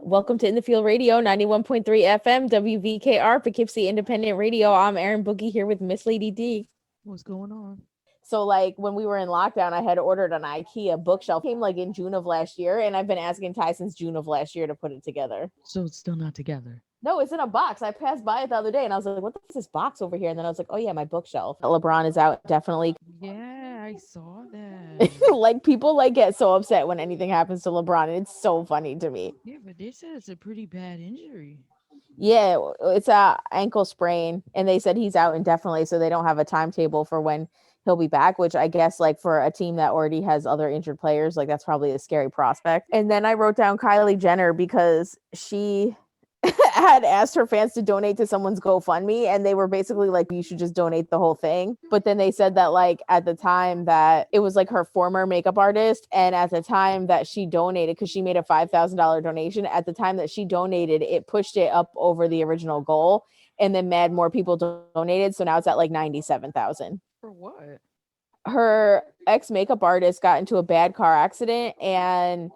Welcome to In the Field Radio, 91.3 FM, WVKR, Poughkeepsie Independent Radio. I'm Erin Boogie here with Miss Lady D. What's going on? So, like, when we were in lockdown, I had ordered an IKEA bookshelf. It came like in June of last year, and I've been asking Ty since June of last year to put it together. So it's still not together. No, it's in a box. I passed by it the other day, and I was like, what is this box over here? And then I was like, oh, yeah, my bookshelf. LeBron is out, definitely. Yeah, I saw that. Like, people, like, get so upset when anything happens to LeBron, and it's so funny to me. Yeah, but they said it's a pretty bad injury. Yeah, it's a ankle sprain, and they said he's out indefinitely, so they don't have a timetable for when he'll be back, which I guess, like, for a team that already has other injured players, like, that's probably a scary prospect. And then I wrote down Kylie Jenner because she had asked her fans to donate to someone's GoFundMe, and they were basically like, you should just donate the whole thing. But then they said that, like, at the time that it was like her former makeup artist, and at the time that she donated, because she made a $5,000 donation, at the time that she donated, it pushed it up over the original goal, and then mad more people donated, so now it's at like 97,000. For what? Her ex makeup artist got into a bad car accident and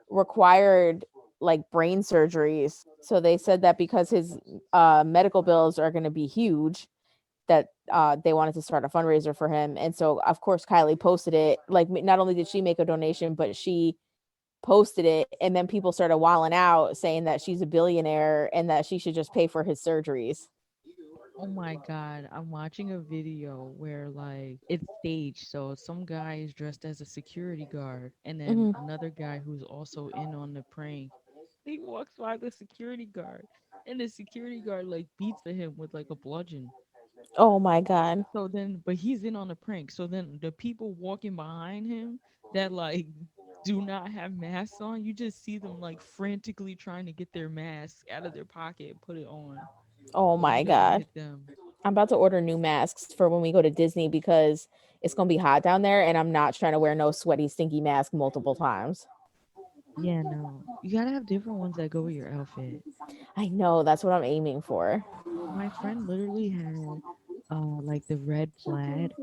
required like brain surgeries. So they said that because his medical bills are going to be huge, that they wanted to start a fundraiser for him. And so, of course, Kylie posted it. Like, not only did she make a donation, but she posted it. And then people started wilding out saying that she's a billionaire and that she should just pay for his surgeries. Oh my God, I'm watching a video where like it's staged. So some guy is dressed as a security guard, and then another guy who's also in on the prank. He walks by the security guard, and the security guard like beats him with like a bludgeon. Oh my God. So then, but he's in on the prank. So then the people walking behind him that like do not have masks on, you just see them like frantically trying to get their mask out of their pocket and put it on. Oh So he my doesn't God. hit them. I'm about to order new masks for when we go to Disney because it's going to be hot down there and I'm not trying to wear no sweaty, stinky mask multiple times. Yeah, no. You gotta have different ones that go with your outfit. I know, that's what I'm aiming for. My friend literally had like the red plaid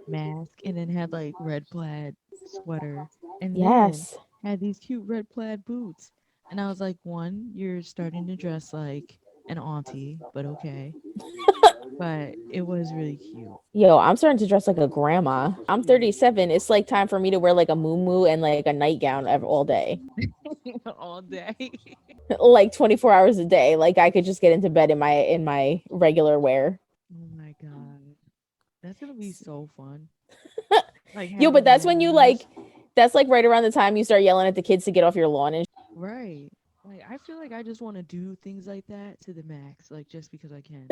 mask and then had like red plaid sweater and then Yes. had these cute red plaid boots. And I was like, one, you're starting to dress like an auntie, but okay. But it was really cute. Yo, I'm starting to dress like a grandma. I'm 37. It's like time for me to wear like a muumuu and like a nightgown all day. All day. Like 24 hours a day. Like I could just get into bed in my regular wear. Oh my God. That's gonna be so fun. Like Yo, but having that's when you like memories. that's like right around the time you start yelling at the kids to get off your lawn and Right. Like I feel like I just want to do things like that to the max, like just because I can.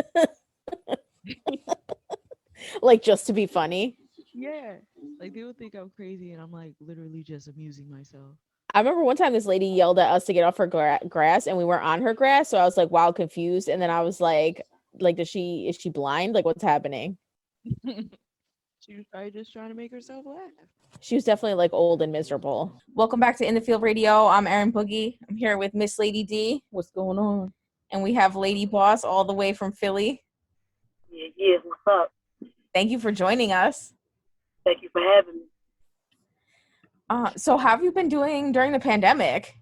like just to be funny. Yeah. Like they would think I'm crazy and I'm like literally just amusing myself. I remember one time this lady yelled at us to get off her grass and we were on her grass. So I was like, wow, confused. And then I was like, is she blind? Like what's happening? She was probably just trying to make herself laugh. She was definitely like old and miserable. Welcome back to In the Field Radio. I'm Erin Boogie. I'm here with Miss Lady D. What's going on? And we have Lady Boss all the way from Philly. Yeah, what's up? Thank you for joining us. Thank you for having me. So how have you been doing during the pandemic?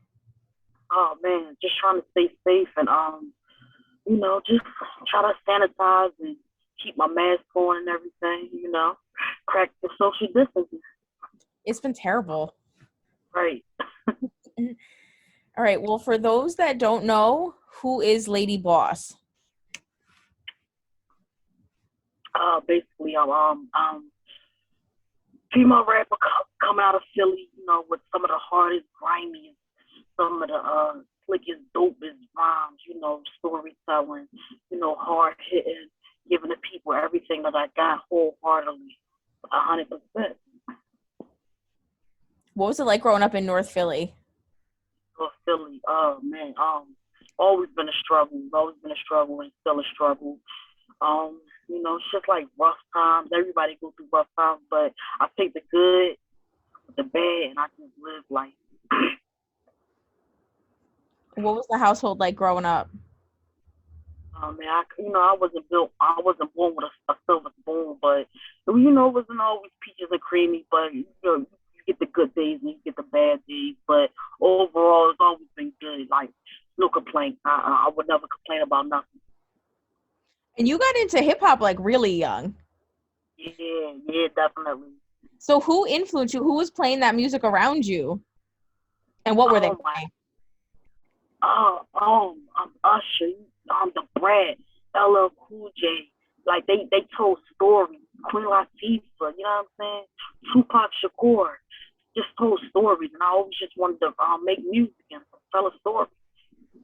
Oh man, just trying to stay safe and just try to sanitize and keep my mask on and everything, practice social distancing. It's been terrible. Right. All right. Well, for those that don't know, who is Lady Boss? Basically, I'm female rapper coming out of Philly, with some of the hardest, grimiest, some of the slickest, dopest rhymes, storytelling, hard hitting, giving the people everything that I got wholeheartedly, 100%. What was it like growing up in North Philly? North Philly, oh man, always been a struggle, and still a struggle. It's just like rough times. Everybody goes through rough times, but I take the good, the bad, and I just live life. What was the household like growing up? Man, I wasn't born with a silver spoon, but it wasn't always peaches and creamy. But you get the good days and you get the bad days. But overall, it's always been good. Like complaint. I would never complain about nothing. And you got into hip hop like really young. Yeah, definitely. So who influenced you? Who was playing that music around you? And what were they playing? Usher, the Brat, LL Cool J. Like they told stories. Queen Latifah, you know what I'm saying? Tupac Shakur just told stories, and I always just wanted to make music and tell a story.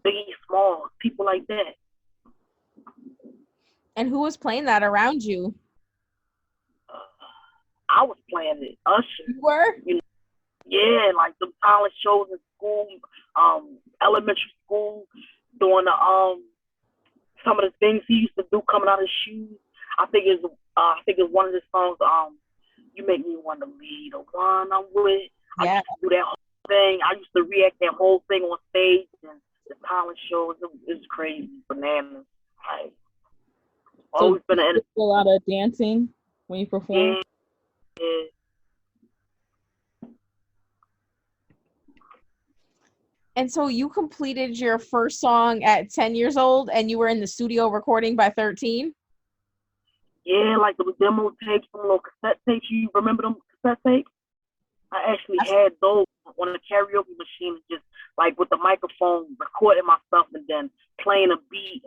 Biggie Small, people like that. And who was playing that around you? I was playing it. Usher. You were? You know, yeah, like the talent shows in school, elementary school, doing the some of the things he used to do coming out of his shoes. I think it's one of his songs. You make me want to lead the one I'm with. Yeah. I used to do that whole thing. I used to react that whole thing on stage and the talent shows. It was crazy, bananas. Like, So always been a lot of dancing when you perform. Yeah. And so you completed your first song at 10 years old, and you were in the studio recording by 13? Yeah, like the demo tapes, some little cassette tapes. You remember them cassette tapes? I actually had those on the karaoke machine, just like with the microphone, recording my stuff and then playing a beat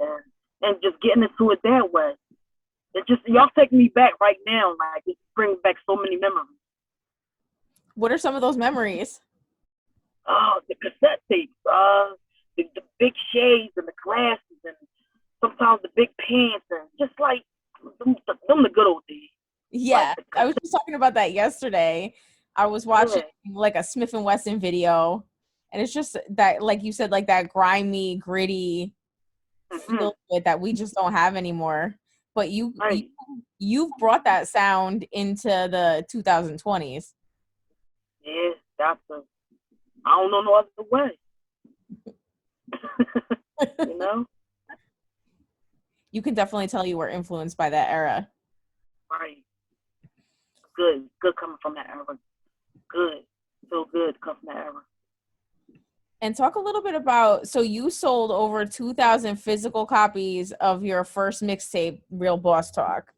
and just getting into it that way. It just, y'all take me back right now. Like, it brings back so many memories. What are some of those memories? The cassette tapes, the big shades and the glasses and sometimes the big pants and just like them the good old days. Yeah, like I was just talking about that yesterday. I was watching like a Smith & Wesson video, and it's just that, like you said, like that grimy, gritty feel to it that we just don't have anymore. But you've brought that sound into the 2020s. Yeah, that's I don't know no other way. You know? You can definitely tell you were influenced by that era. Right. Good coming from that era. Good. So good coming from that era. And talk a little bit about, so you sold over 2,000 physical copies of your first mixtape, Real Boss Talk.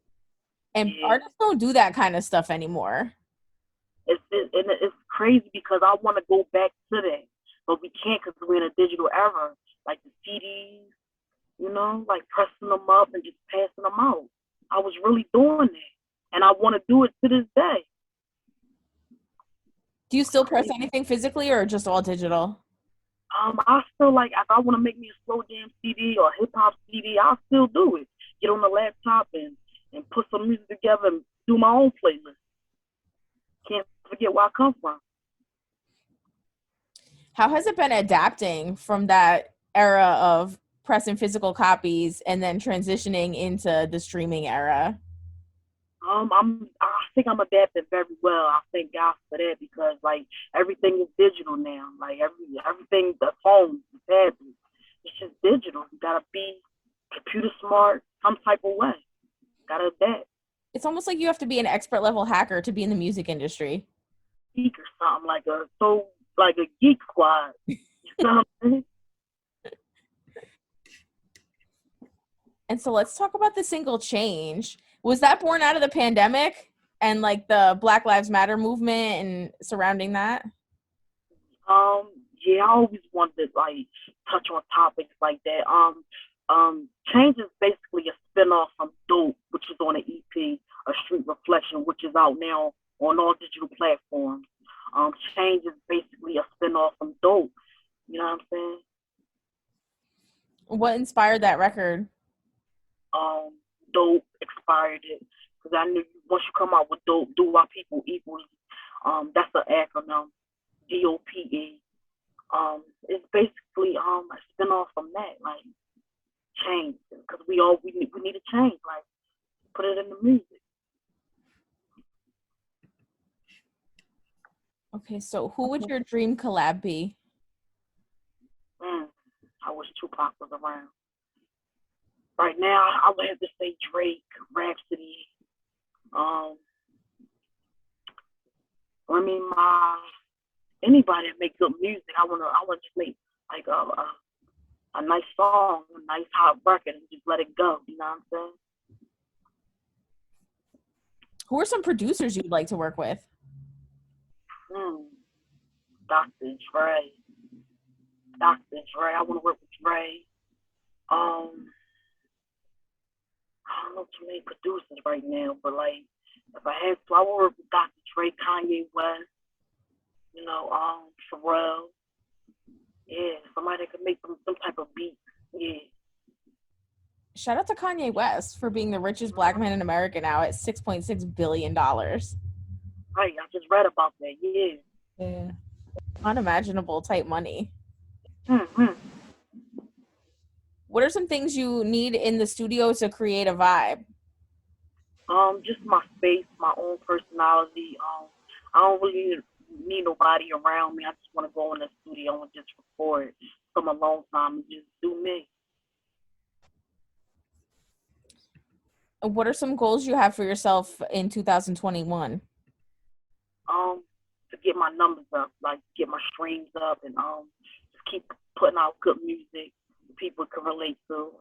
And artists don't do that kind of stuff anymore. It's crazy because I want to go back to that, but we can't because we're in a digital era. Like the CDs, you know, like pressing them up and just passing them out. I was really doing that, and I want to do it to this day. Do you still press anything physically or just all digital? I still like, if I want to make me a slow jam CD or hip hop CD, I'll still do it. Get on the laptop and put some music together and do my own playlist. Can't forget where I come from. How has it been adapting from that era of pressing physical copies and then transitioning into the streaming era? I think I'm adapting very well. I thank God for that because like everything is digital now. Like everything, the phone, the tablet, it's just digital. You gotta be computer smart some type of way. Gotta adapt. It's almost like you have to be an expert level hacker to be in the music industry. Geek or something like a geek squad. You know what I'm saying? And so let's talk about the single Change. Was that born out of the pandemic and like the Black Lives Matter movement and surrounding that? Yeah, I always wanted to like touch on topics like that. Change is basically a spinoff from Dope, which is on an EP, A Street Reflection, which is out now on all digital platforms. Change is basically a spinoff from Dope. You know what I'm saying? What inspired that record? Dope expired it because I knew once you come out with Dope, do our people equally. That's the acronym, DOPE. It's basically a spinoff from that, like change, because we need to change, like put it in the music. Okay, so who would your dream collab be? I wish Tupac was around. Right now, I would have to say Drake, Rhapsody, anybody that make good music. I wanna just make like a nice song, a nice hot record, and just let it go. You know what I'm saying? Who are some producers you'd like to work with? Dr. Dre. Dr. Dre. I want to work with Dre. I don't know too many producers right now, but like if I had to, I would work with Dr. Dre, Kanye West, Pharrell. Yeah, somebody that could make some type of beat. Yeah. Shout out to Kanye West for being the richest black man in America now at $6.6 billion. Right, I just read about that. Yeah. Unimaginable type money. Mm-hmm. What are some things you need in the studio to create a vibe? Just my space, my own personality. I don't really need nobody around me. I just want to go in the studio and just record some alone time and just do me. What are some goals you have for yourself in 2021? To get my numbers up, like get my streams up, and just keep putting out good music people can relate to.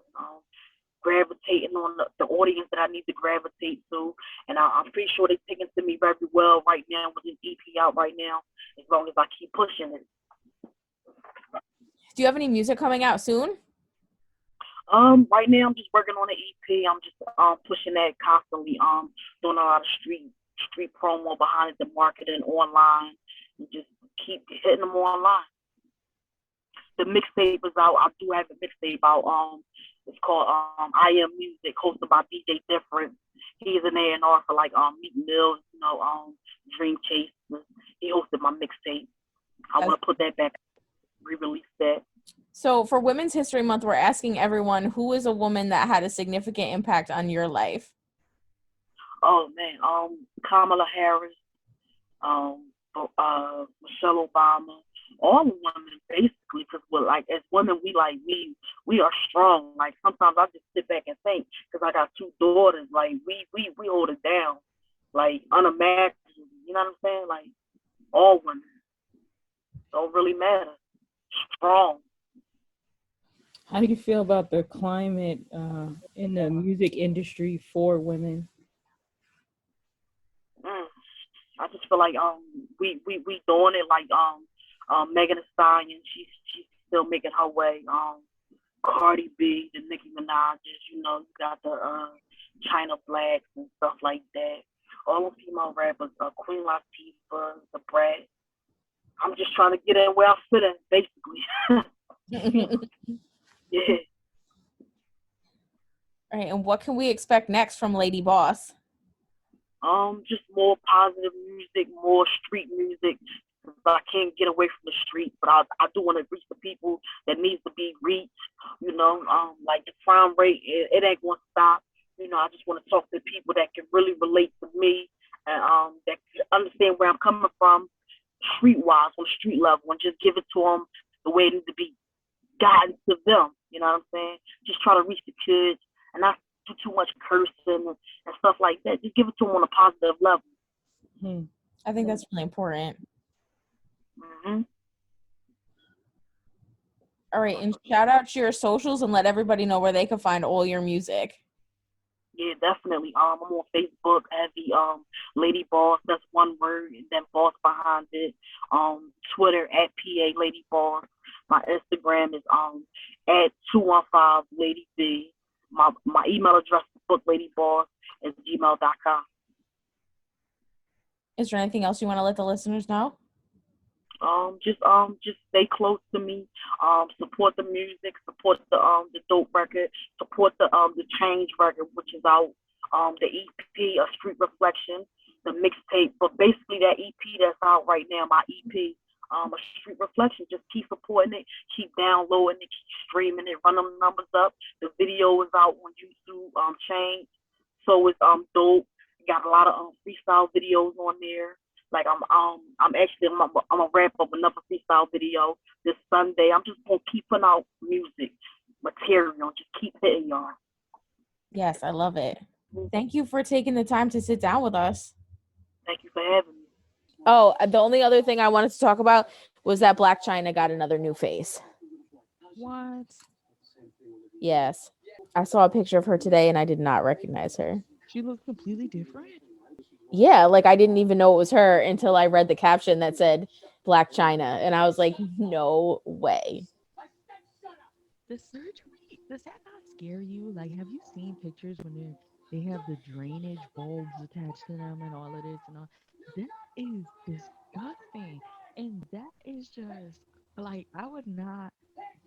Gravitating on the audience that I need to gravitate to, and I'm pretty sure they're taking to me very well right now with this EP out right now. As long as I keep pushing it. Do you have any music coming out soon? Right now I'm just working on the EP. I'm just pushing that constantly. Doing a lot of street promo behind it, the marketing online, and just keep hitting them online. The mixtape is out. I do have a mixtape out. It's called I Am Music, hosted by DJ Different. He's an A&R for like Meek Mills, Dream Chase. He hosted my mixtape. I want to put that back, re-release that. So for Women's History Month, we're asking everyone, who is a woman that had a significant impact on your life? Oh man, Kamala Harris, Michelle Obama, all the women basically, because we're like, as women, we are strong. Like sometimes I just sit back and think, because I got 2 daughters, like we hold it down, like unimaginable. You know what I'm saying? Like all women don't really matter. Strong. How do you feel about the climate in the music industry for women? I just feel like we doing it, like Megan Thee Stallion, she's still making her way. Cardi B, the Nicki Minaj's, you got the China Blacks and stuff like that. All the female rappers, Queen Latifah, the Brat. I'm just trying to get in where I fit in, basically. Yeah. All right, and what can we expect next from Lady Boss? Just more positive music, more street music. I can't get away from the street, but I do want to reach the people that needs to be reached. Like the crime rate, it ain't going to stop. I just want to talk to people that can really relate to me and that can understand where I'm coming from, street-wise, on the street level, and just give it to them the way it needs to be gotten to them. You know what I'm saying? Just try to reach the kids and not do too much cursing and stuff like that. Just give it to them on a positive level. I think that's really important. Mm-hmm. All right, and shout out to your socials and let everybody know where they can find all your music. Yeah, definitely. I'm on Facebook at the Lady Boss. That's one word, and then Boss behind it. Twitter at PA Lady Boss. My Instagram is at 215 Lady B. My email address is bookladyboss at gmail.com. Is there anything else you want to let the listeners know? Just stay close to me. Support the music, support the dope record, support the change record, which is out. The EP, A Street Reflection, the mixtape, but basically that EP that's out right now, my EP, A Street Reflection. Just keep supporting it, keep downloading it, keep streaming it, run them numbers up. The video is out on YouTube. Change, so it's dope. Got a lot of freestyle videos on there. Like I'm gonna wrap up another freestyle video this Sunday. I'm just gonna keep putting out music material, just keep hitting y'all. Yes, I love it. Thank you for taking the time to sit down with us. Thank you for having me. Oh, the only other thing I wanted to talk about was that Black China got another new face. What? Yes. I saw a picture of her today and I did not recognize her. She looks completely different. Yeah, like I didn't even know it was her until I read the caption that said Black China and I was like, "No way." The surgery, does that not scare you? Like, have you seen pictures when they have the drainage bulbs attached to them and all of this and all? That is disgusting. And that is just like I would not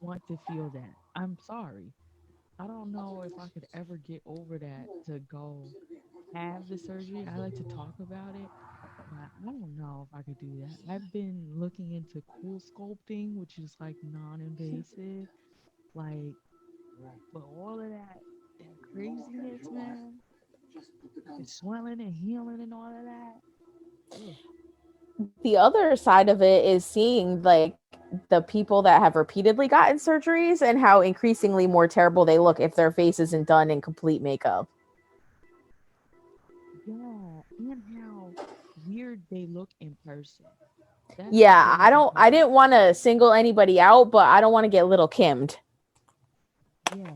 want to feel that. I'm sorry. I don't know if I could ever get over that to go have the surgery. I like to talk about it, but I don't know if I could do that. I've been looking into cool sculpting, which is like non-invasive. Like, but all of that craziness, man, the swelling and healing and all of that. Ugh. The other side of it is seeing like the people that have repeatedly gotten surgeries and how increasingly more terrible they look if their face isn't done in complete makeup. Yeah, and how weird they look in person. That's the Yeah, crazy I part. didn't want to single anybody out, but I don't want to get little Kimmed. Yeah,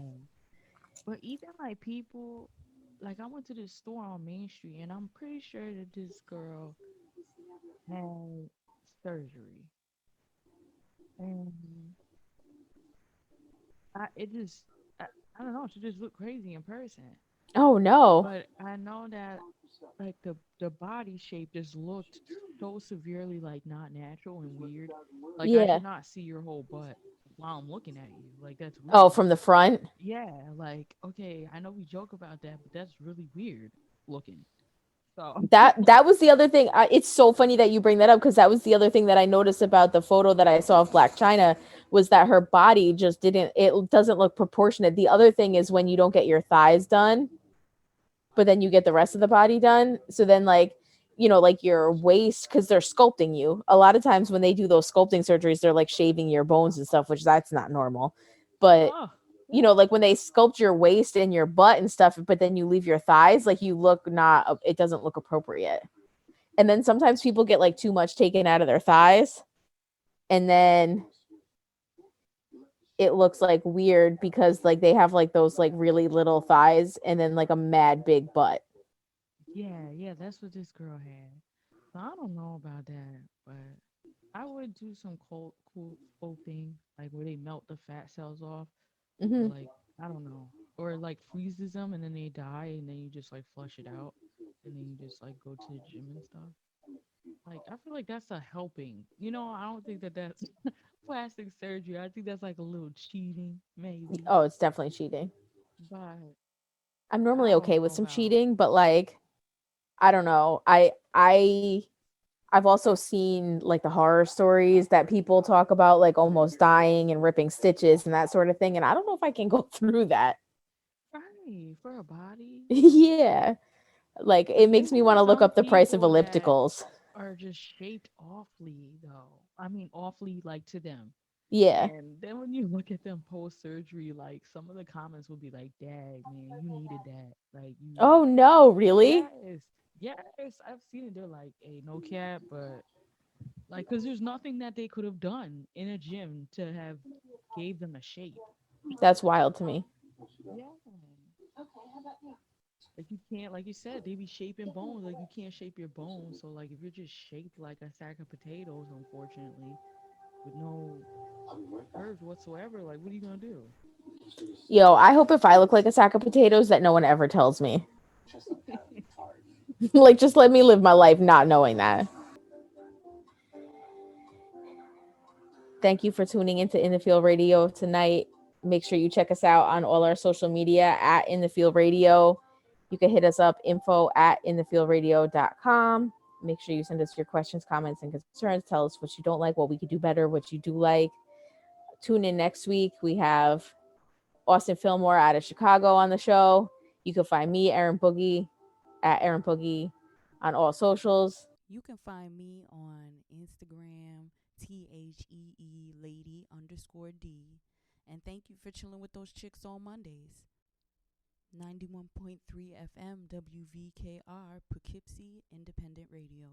but even like people, like I went to this store on Main Street, and I'm pretty sure that this girl had surgery, and it just, I, I don't know, she just looked crazy in person. Oh no. But I know that like the body shape just looked so severely like not natural and weird. Like I Yeah. should not see your whole butt while I'm looking at you. Like that's Oh, weird. from the front? Yeah, like okay, I know we joke about that, but that's really weird looking. So That was the other thing. It's so funny that you bring that up because that was the other thing that I noticed about the photo that I saw of Black China was that her body just didn't it doesn't look proportionate. The other thing is when you don't get your thighs done, but then you get the rest of the body done. So then like like your waist because they're sculpting you. A lot of times when they do those sculpting surgeries, they're like shaving your bones and stuff, which that's not normal. But oh yeah. like when they sculpt your waist and your butt and stuff, but then you leave your thighs, like you look not, it doesn't look appropriate. And then sometimes people get like too much taken out of their thighs, and then it looks like weird because like they have like those like really little thighs and then like a mad big butt. Yeah, yeah, that's what this girl had. So I don't know about that, but I would do some cool sculpting, like where they melt the fat cells off. Or Hmm. like I don't know, or like freezes them and then they die and then you just like flush it out and then you just like go to the gym and stuff. Like I feel like that's a helping. I don't think that that's plastic surgery. I think that's like a little cheating, maybe. Oh, it's definitely cheating. But I'm I normally don't okay with know some about. cheating, but like I don't know. I've also seen like the horror stories that people talk about like almost dying and ripping stitches and that sort of thing, and I don't know if I can go through that. Right, for a body. Yeah. Like it But makes then me there's want to look some up the price of people that ellipticals. are just shaped awfully, though. I mean, awfully like to them. Yeah. And then when you look at them post surgery, like some of the comments will be like, "Dag, man, you needed that. Like you, Oh no, really? yes, yes, I've seen it. They're like, hey, no cap, but like, cause there's nothing that they could have done in a gym to have gave them a shape. That's wild to me. Yeah, like you can't, like you said, they be shaping bones. Like you can't shape your bones. So like, if you're just shaped like a sack of potatoes, unfortunately, with no curves whatsoever, like what are you gonna do? Yo, I hope if I look like a sack of potatoes that no one ever tells me. Like just let me live my life not knowing that. Thank you for tuning into In the Field Radio tonight. Make sure you check us out on all our social media at In the Field Radio. You can hit us up info at inthefieldradio.com. Make sure you send us your questions, comments, and concerns. Tell us what you don't like, what we could do better, what you do like. Tune in next week. We have Austin Fillmore out of Chicago on the show. You can find me, Erin Boogie, at Erin Boogie on all socials. You can find me on Instagram, THEE lady_D. And thank you for chilling with those chicks on Mondays. 91.3 FM WVKR Poughkeepsie Independent Radio.